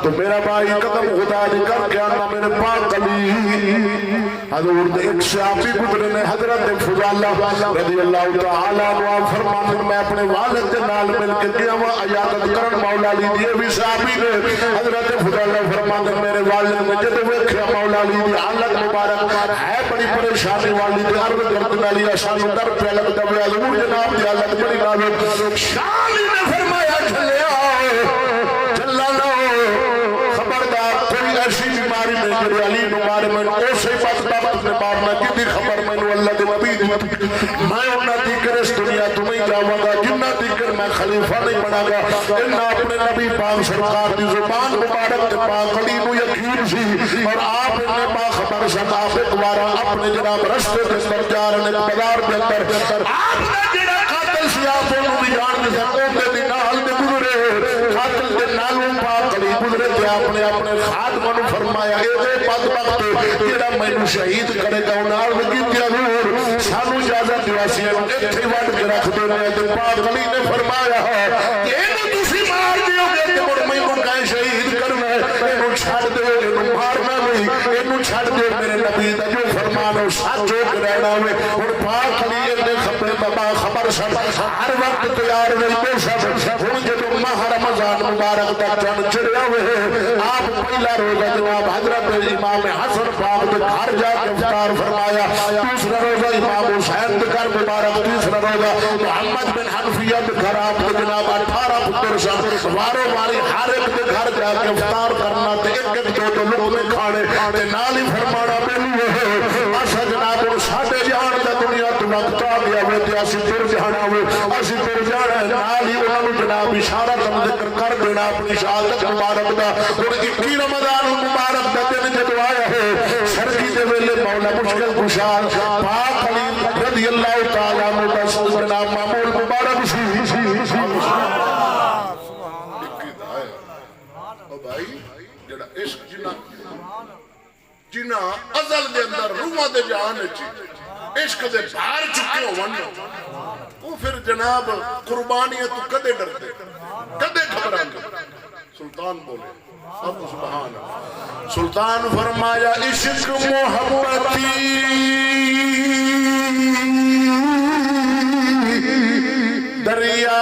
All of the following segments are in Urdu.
تو میرا بھائی قدم خدا دی کر کے آنا میرے پاک علی حضور دے ایک صحابی گزرے نے حضرت فضالہ رضی اللہ تعالیٰ عنہ فرماتے میں اپنے والد کے نال مل کے گیا وہ عیادت کرن مولا علی دیے بھی صحابی نے حضرت فضالہ فرماتے میرے والد نے جب ویکھیا مولا علی دی حالت مبارک ہے بڑی پریشانی والی تے عرض کردن علی شان در پہ لگتا ہے حضور جناب دی حالت بڑی نازک شان نے فرمایا چلیا چلا لو خبردار کوئی ایسی بیماری نہیں جڑی علی نو مارے میں اسے بات نے مارنا کدی خبر مینوں اللہ دے نبی دی میں انہاں دی کرس دنیا تمہیں جاواں گا جنہ دی کر میں خلیفہ نہیں بنا گا انہاں اپنے نبی پاک سرکار دی زبان مبارک تے پاک علی نو یقین سی اور آپ نے باخبر سن آپ ایک بار اپنے جناب رستے کے اندر جا رہے بازار کے اندر آپ نے جڑا قاتل سی آپ نو بھی جان دے سن دے نال دے گزرے قاتل دے نالوں پاک علی گزرے تے آپ نے اپنے خادم نو فرمایا اے بدبخت جڑا مینوں شہید کرے گا نال کیتے حضور سانو اجازت دیو سی ایتھے وڈ کے رکھ دے نے تے پاک علی نے فرمایا کہ اینو تسی مار دیو گے تے مڑ مینوں کہیں شہید کرنا ہے اینو چھڈ دیو اینو مارنا نہیں اینو چھڈ دیو میرے نبی دا جو فرمان ہے سچ ہو کے رہنا ہے اور پاک علی نے خبر بابا خبر سب ہر وقت تیار رہتے سب ہن جدوں ماہ رمضان مبارک دا چن چڑھیا ہوئے آپ پہلا روزہ جناب حضرت امام حسن پاک کے گھر جا کے افطار فرمایا دوسرا روزہ امام حسین کے گھر مبارک تیسرا روزہ محمد بن حنفیہ کے گھر آپ کو جناب 18 پتر سن وارو واری ہر ایک کے گھر جا کے افطار کرنا تے ایک ایک دو لقمے کھانے تے نال ہی فرمانا مینوں اسا جناب ساڈے جان دا دنیا تو وقت آ گیا ہوئے تے اسی پھر جانا ہوئے اسی پھر جانا نال ہی انہاں نوں جناب اشارہ ذکر کر دینا اپنی شہادت مبارک دا اور 21 رمضان مبارک دا دن جدوں آیا ہے سردی دے ویلے مولا مشکل کشا پاک علی رضی اللہ تعالی عنہ دا جناب معمول مبارک سی او بھائی جڑا عشق جنہ ازل دے اندر روحاں دے جہان وچ عشق دے بھار چکے ہون وہ پھر جناب قربانیاں تو کدے ڈردے کدے گھبراندے سلطان بولے سب سبحان سلطان فرمایا عشق محبتی دریا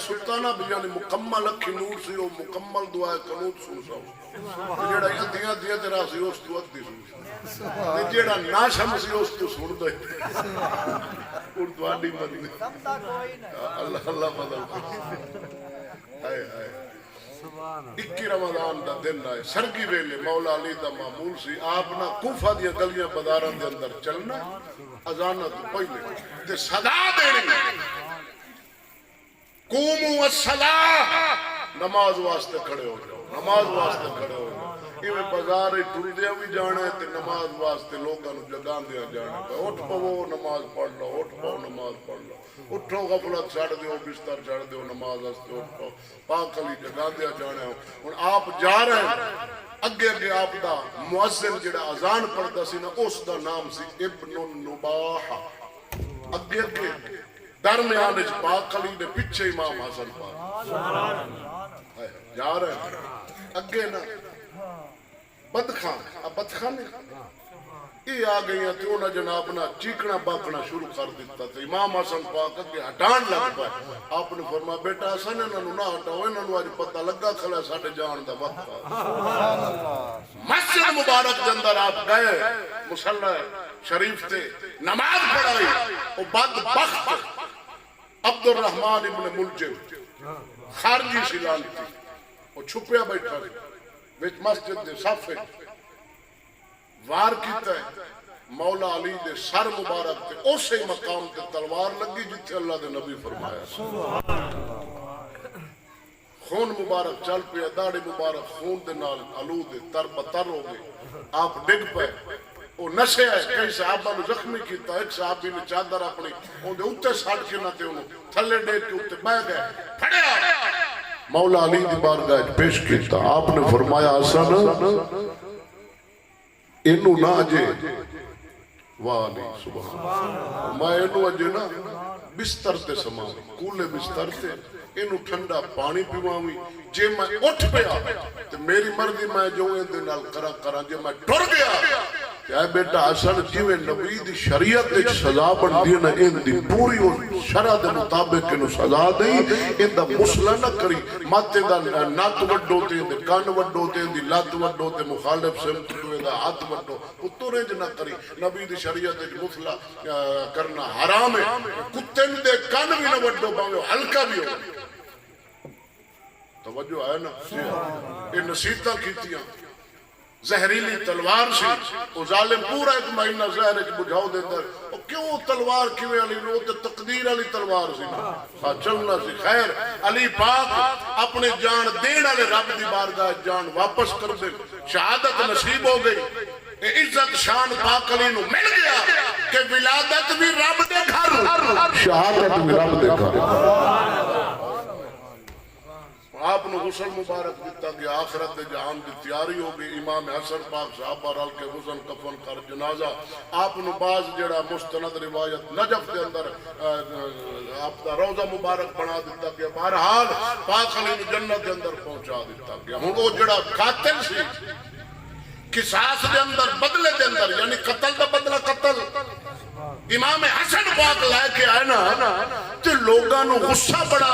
سلطانہ بیانی مکمل اکھی نور سی وہ مکمل دعائے قنوت سن ساؤ جیڑا ادھیاں دیا تیرا سی اس تو ادھی سن ساؤ جیڑا ناشم سی اس تو سن دے اور دوانی مدی اللہ اللہ مدد آئے آئے 21 رمضان دا دن آئے سرگی ویلے مولا علی دا معمول سی آپ نا کوفہ دیا گلیاں بداران دے اندر چلنا اذانہ تو پہلے دے صدا دینی قوموا الصلاۃ نماز واسطے کھڑے ہو جاؤ نماز واسطے کھڑے ہو جاؤ ایویں بازار ٹردیا بھی جانا ہے تے نماز واسطے لوگوں کو جگاندیا جانا ہے اٹھ پو نماز پڑھ لو اٹھ پو نماز پڑھ لو اٹھو غفلت چھڑ دیو بستر چھڑ دیو نماز واسطے اٹھ پو پاک علی جگاندیا جانا ہے ہن آپ جا رہے ہیں اگے اگے آپ دا مؤذن جڑا اذان پڑھدا سی نا اس دا نام سی ابن النباح اگے اگے درمیان وچ پاک علی دے پیچھے امام حسن پاک جا رہے ہیں اگے نا بدخان اب بدخان یہ آ گئی ہیں تو انہاں جناب نہ چیکنا باکنا شروع کر دیتا تھا امام حسن پاک اگے ہٹان لگ پائے آپ نے فرمایا بیٹا حسن انہوں نہ ہٹاؤ انہوں آج پتہ لگا کھلا ساڑھے جان دا وقت مسجد مبارک کے اندر آپ گئے مصلی شریف تھے نماز پڑھائی وہ بدبخت عبد الرحمن ابن ملجم خارجی سیلان تھی وہ چھپیا بیٹھا تھی وچ مسجد دے صافے وار کیتا ہے مولا علی دے سر مبارک تے اسے مقام تے تلوار لگی جتھے اللہ دے نبی فرمایا خون مبارک چل پیا داڑھی مبارک خون دے نال آلود تر بتر ہو گئے آپ ڈگ پے وہ نشے ہے کئی صحابہ نے زخمی کیتا ایک صحابی نے چادر اپنی ان دے اوتے ساڑ کے نہ تے انہوں تھلے ڈیک کے اوتے بہ گئے پھڑیا مولا علی دی بارگاہ پیش کیتا آپ نے فرمایا حسن انہوں نہ اجے واہ نہیں سبحان میں انہوں اجے نا بستر تے سمان کولے بستر تے انہوں ٹھنڈا پانی پیوامی جے میں اٹھ پیا تو میری مرضی میں جو ان دے نال کرا جے میں ڈر گیا اے بیٹا حسن جیویں نبی دی شریعت وچ سزا بندی نہ ان دی پوری شرع دے مطابق انہوں سزا دئی ان دا مسئلہ نہ کری مت دا نک وڈو تے دے کان وڈو تے دی لات وڈو تے مخالف سمت دا ہاتھ وڈو پترے نہ کری نبی دی شریعت وچ مسئلہ کرنا حرام ہے کتے دے کان بھی نہ وڈو باویں ہلکا بھی ہو توجہ ہے نا یہ نصیحتاں کیتیاں زہریلی تلوار سی وہ ظالم پورا ایک مہینہ زہر ایک بجھاؤ دیتا ہے کیوں تلوار کیوں علی نو تے تقدیر علی تلوار سی چلنا سی خیر علی پاک اپنے جان دین والے رب دی بارگاہ جان واپس کر دے شہادت نصیب ہو گئی عزت شان پاک علی نو مل گیا کہ ولادت بھی رب دے گھر شہادت بھی رب دے گھر آپ نے غسل مبارک دیتا گیا آخرت دے جہان دی تیاری ہو گئی امام حسن پاک صحابہ رل کے غسل کفن کر جنازہ آپ نے بعض جڑا مستند روایت نجف دے اندر آپ دا روضہ مبارک بنا دیتا گیا بہرحال پاک علی نے جنت دے اندر پہنچا دیتا گیا ہوں وہ جڑا قاتل سی قصاص دے اندر بدلے دے اندر یعنی قتل دا بدلہ قتل امام حسن پاک لائے کے آئے نا تے لوگاں نو غصہ بڑا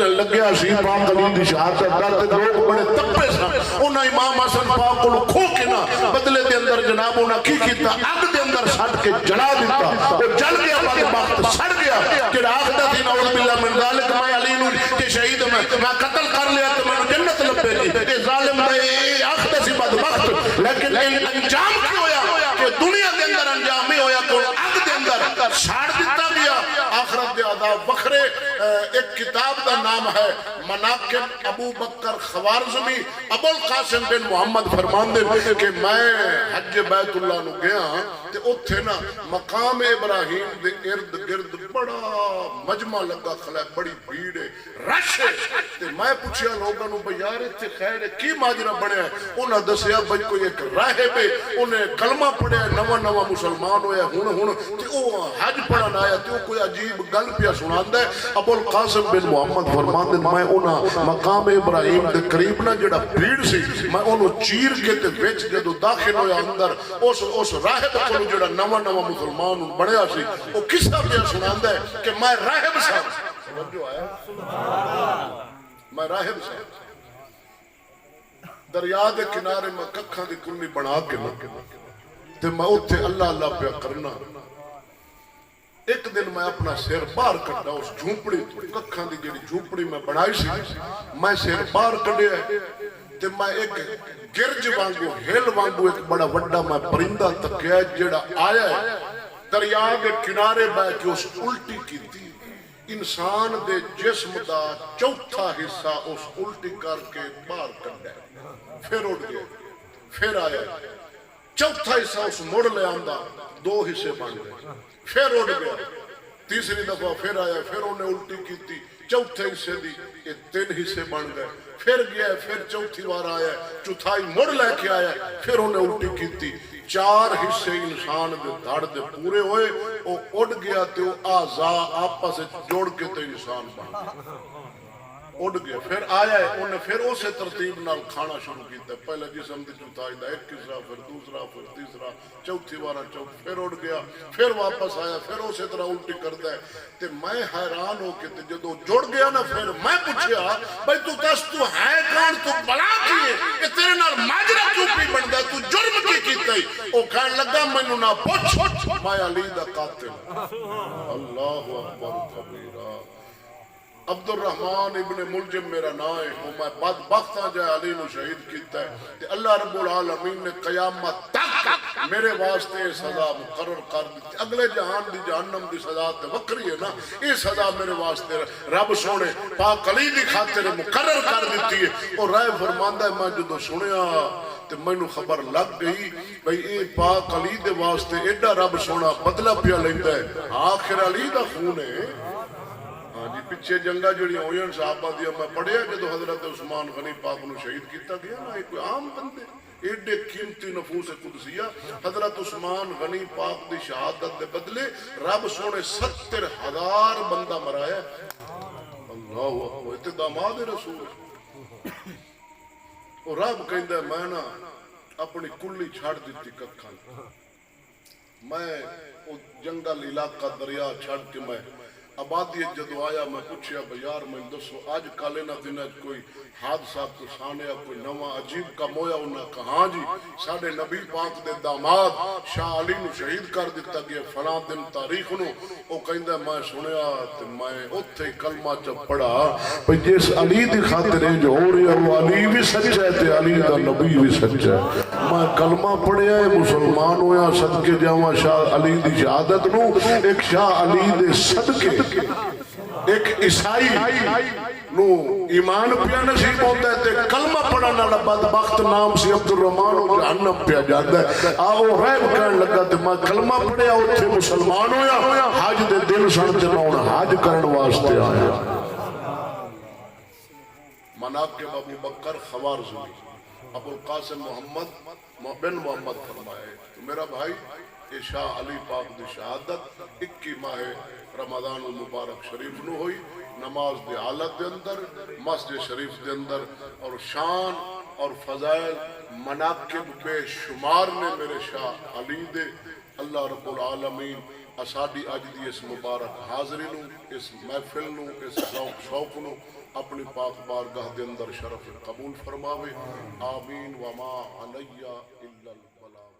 لگیا سی پاک علی دی شہادت درد لوگ بڑے تپے سن انہاں امام حسن پاک کو کھو کے نا بدلے دے اندر جناب انہاں کی کیتا اگ دے اندر سٹ کے جلا دیتا وہ جل گیا بدبخت سڑ گیا کہ آخدا تھی نعوذ باللہ من ذالک میں علی نو کہ شہید میں قتل کر لیا تو میں جنت لبے گی اے ظالم دے آخدا سی بدبخت لیکن انجام کی ہویا کہ دنیا دے اندر انجام ہی ہویا کہ اگ دے اندر چھاڑ دیتا گیا آخرت دے عذاب وکھرے ایک کتاب دا نام ہے مناقب ابو بکر خوارزمی ابو القاسم بن محمد فرمان دے کہ میں حج بیت اللہ نو گیا تے اتھے نا مقام ابراہیم دے ارد گرد بڑا مجمع لگا کھلا ہے بڑی بھیڑ ہے رش ہے تے میں پوچھیا لوگوں نو بھئی یار اتھے خیر ہے کی ماجرا بڑھیا ہے انہاں دسیا بھئی کوئی ایک راہب ہے انہیں کلمہ پڑھیا ہے نوا مسلمان ہویا ہن تے او حج پڑھن آیا تے او کوئی عجیب گل پیا سناندا ہے ابو القاسم بن محمد فرمان دے میں انہاں مقام ابراہیم دے قریب نہ جڑا بھیڑ سی میں انہوں چیر کے تے وچ جدو داخل ہویا اندر اس راہب کو جڑا نوا مسلمان بڑھیا سی وہ قصہ پیا سناندا ہے کہ میں راہب سا توجہ آیا میں راہب سا دریا دے کنارے میں ککھاں دی کلی بنا کے تے میں اوتھے اللہ اللہ پیا کرنا ایک دن میں اپنا سیر باہر کٹا اس جھونپڑی ککھاں دی جڑی جھونپڑی میں بنائی سی میں سیر باہر کٹیا تے میں ایک گرج وانگو ہیل وانگو ایک بڑا وڈا میں پرندہ تکیا جڑا آیا ہے دریا کے کنارے بہ کے اس الٹی کی تھی انسان دے جسم دا چوتھا حصہ اس الٹی کر کے باہر کٹا پھر اٹھ گیا پھر آیا چوتھا حصہ اس مڑ لے آندا 2 حصے بن گئے پھر اڑ گیا تیسری دفعہ پھر آیا پھر انہیں الٹی کیتی چوتھے حصے دی یہ 3 حصے بن گئے پھر گیا پھر چوتھی بار آیا چوتھائی مڑ لے کے آیا پھر انہیں الٹی کیتی 4 حصے انسان دے دھڑ دے پورے ہوئے وہ اڑ گیا تے وہ اعضاء آپس جوڑ کے تے انسان بن گیا اڑ گیا پھر آیا ہے انہیں پھر اسے ترتیب نال کھانا شروع کیتا پہلے جسم دی چوتھائی دا 1 حصہ پھر دوسرا پھر تیسرا چوتھی بار پھر اڑ گیا پھر واپس آیا پھر اسی طرح الٹی کردا ہے تے میں حیران ہو کے تے جدوں جڑ گیا نا پھر میں پوچھیا بھائی تو دس تو ہے کون تو بلا کی ہے کہ تیرے نال ماجرا کیوں پی بندا تو جرم کی کیتا ہے او کہن لگا مینوں نہ پوچھ میں علی دا قاتل اللہ اکبر کبیرہ عبد الرحمن ابن ملجم میرا نام ہے وہ میں بدبخت ہاں جائے علی نو شہید کیتا ہے کہ اللہ رب العالمین نے قیامت تک میرے واسطے سزا مقرر کر دیتی اگلے جہان دی جہنم دی سزا تے وکری ہے نا یہ سزا میرے واسطے رب سونے پاک علی دی خاطر مقرر کر دیتی ہے اور رائے فرماندہ ہے میں جدو سنیا تے مینوں خبر لگ گئی بھئی اے پاک علی دے واسطے ایڈا رب سونا بدلہ پیا لیندا ہے آخر علی دا خون ہے جی پچھے جنگا جڑی ہوئی صحابہ دیا میں پڑھیا جدو حضرت عثمان غنی پاک نو شہید کیتا گیا نا ایک کوئی عام بندے ایڈے قیمتی نفوس قدسیہ حضرت عثمان غنی پاک دی شہادت دے بدلے رب سونے 70,000 بندہ مرایا اللہ اکبر تے داماد رسول اور رب کہندا میں نا اپنی کلی چھڑ دیتی ککھاں میں او جنگل علاقہ دریا چھڑ کے میں آبادی جدو آیا میں پوچھیا بیار میں دسو آج کالے نہ دن کوئی حادثہ تو سانیا کوئی نواں عجیب کا مویا انہاں کہاں جی ساڑھے نبی پاک دے داماد شاہ علی نو شہید کر دیتا گیا فلاں دن تاریخ نو او کہندہ میں سنیا تے میں اتھے کلمہ جب پڑھا بھئی جس علی دی خاطریں جو ہو رہی ہے وہ علی بھی سچ ہے تے علی دا نبی بھی سچ ہے میں کلمہ پڑھیا ہے مسلمان ہویا صدقے جاواں شاہ علی دی شہادت نو ایک شاہ علی دے صدقے ایک عیسائی نو ایمان پیا نصیب ہوتا ہے تے کلمہ پڑھنا والا بدبخت نام سی عبد الرحمن و جہنم پیا جاتا ہے آو ریب کہنے لگا تے میں کلمہ پڑھیا اتھے مسلمان ہویا حج دے دل سن چناؤں حج کرن واسطے آیا مناقب ابو بکر خوارزمی ابو القاسم محمد بن محمد فرمائے میرا بھائی یہ شاہ علی پاک دی شہادت 21 ماہ رمضان المبارک شریف نو ہوئی نماز دے حالت دے اندر مسجد شریف دے اندر اور شان اور فضائل مناقب بے شمار نے میرے شاہ علی دے اللہ رب العالمین اساڈی اج دی اس مبارک حاضری نو اس محفل نو اس شوق نو اپنی پاک بارگاہ دے اندر شرف قبول فرماوے آمین وما علی الا البلاغ